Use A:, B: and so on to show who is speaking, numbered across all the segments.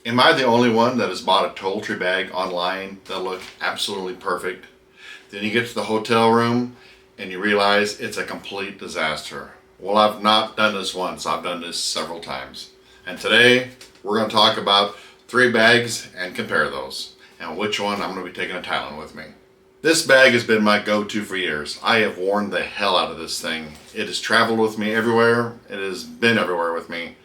A: Am I the only one that has bought a Toiletry bag online that look absolutely perfect? Then you get to the hotel room and you realize it's a complete disaster. Well, I've not done this once, I've done this several times. And today we're going to talk about 3 bags and compare those and which one I'm going to be taking to Thailand with me. This bag has been my go-to for years. I have worn the hell out of this thing. It has traveled with me everywhere. It has been everywhere with me.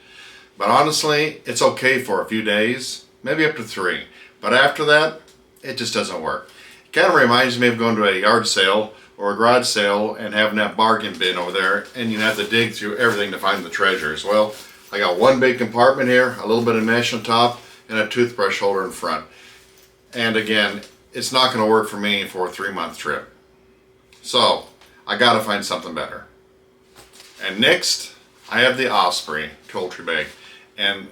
A: But honestly, it's okay for a few days, maybe up to 3. But after that, it just doesn't work. It kind of reminds me of going to a yard sale or a garage sale and having that bargain bin over there, and you have to dig through everything to find the treasures. Well, I got one big compartment here, a little bit of mesh on top, and a toothbrush holder in front. And again, it's not going to work for me for a 3-month trip. So, I got to find something better. And next, I have the Osprey Toiletry bag. And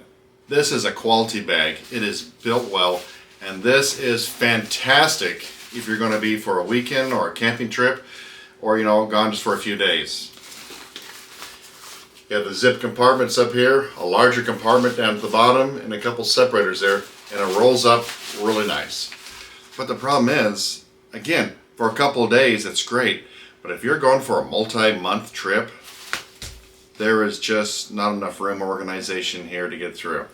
A: this is a quality bag. It is built well, and this is fantastic if you're going to be for a weekend or a camping trip, or gone just for a few days. You have the zip compartments up here, a larger compartment down at the bottom, and a couple separators there, and it rolls up really nice. But the problem is, again, for a couple of days it's great, but if you're going for a multi-month trip, there is just not enough room or organization here to get through.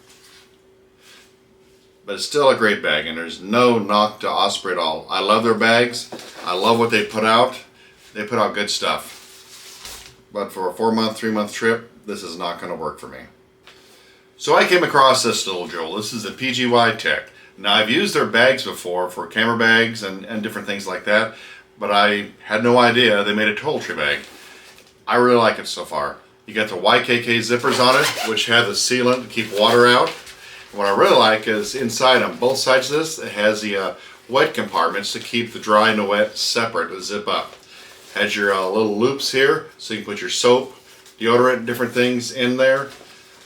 A: But it's still a great bag, and there's no knock to Osprey at all. I love their bags. I love what they put out. They put out good stuff. But for a 4-month, 3-month trip, this is not going to work for me. So I came across this little jewel. This is a PGYTECH. Now, I've used their bags before for camera bags and different things like that, but I had no idea they made a Toiletry bag. I really like it so far. You got the YKK zippers on it, which have the sealant to keep water out. And what I really like is inside on both sides of this, it has the wet compartments to keep the dry and the wet separate to zip up. Has your little loops here, so you can put your soap, deodorant, different things in there.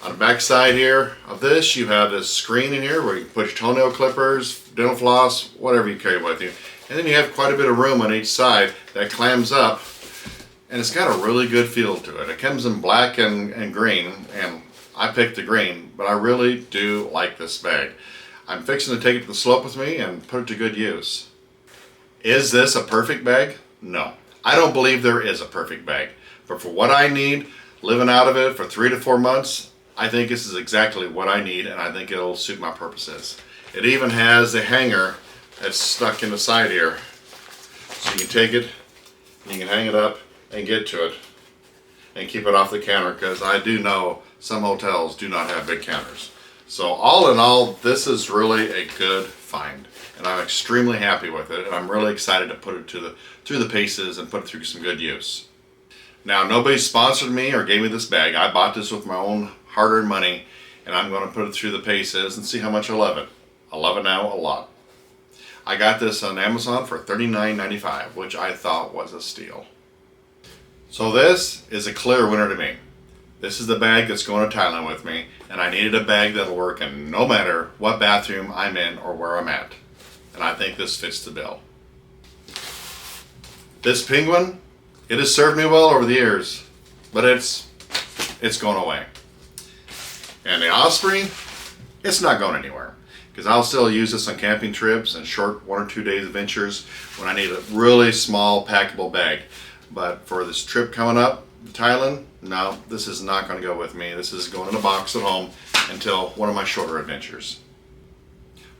A: On the back side here of this, you have this screen in here where you can put your toenail clippers, dental floss, whatever you carry with you. And then you have quite a bit of room on each side that clams up. And it's got a really good feel to it. It comes in black and green, and I picked the green, but I really do like this bag. I'm fixing to take it to the slope with me and put it to good use. Is this a perfect bag? No. I don't believe there is a perfect bag. But for what I need, living out of it for 3 to 4 months, I think this is exactly what I need, and I think it'll suit my purposes. It even has a hanger that's stuck in the side here. So you can take it, and you can hang it up, and get to it and keep it off the counter, because I do know some hotels do not have big counters. So all in all, this is really a good find, and I'm extremely happy with it, and I'm really excited to put it through the paces and put it through some good use. Now, nobody sponsored me or gave me this bag. I bought this with my own hard-earned money, and I'm going to put it through the paces and see how much I love it. I love it now a lot. I got this on Amazon for $39.95, which I thought was a steal. So this is a clear winner to me. This is the bag that's going to Thailand with me, and I needed a bag that'll work in no matter what bathroom I'm in or where I'm at. And I think this fits the bill. This penguin, it has served me well over the years, but it's going away. And the Osprey, it's not going anywhere, because I'll still use this on camping trips and short 1 or 2 days adventures when I need a really small packable bag. But for this trip coming up to Thailand, no, this is not going to go with me. This is going in a box at home until one of my shorter adventures.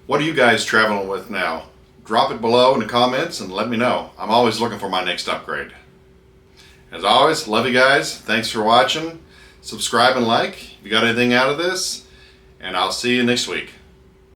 A: What are you guys traveling with now? Drop it below in the comments and let me know. I'm always looking for my next upgrade. As always, love you guys. Thanks for watching. Subscribe and like if you got anything out of this, and I'll see you next week.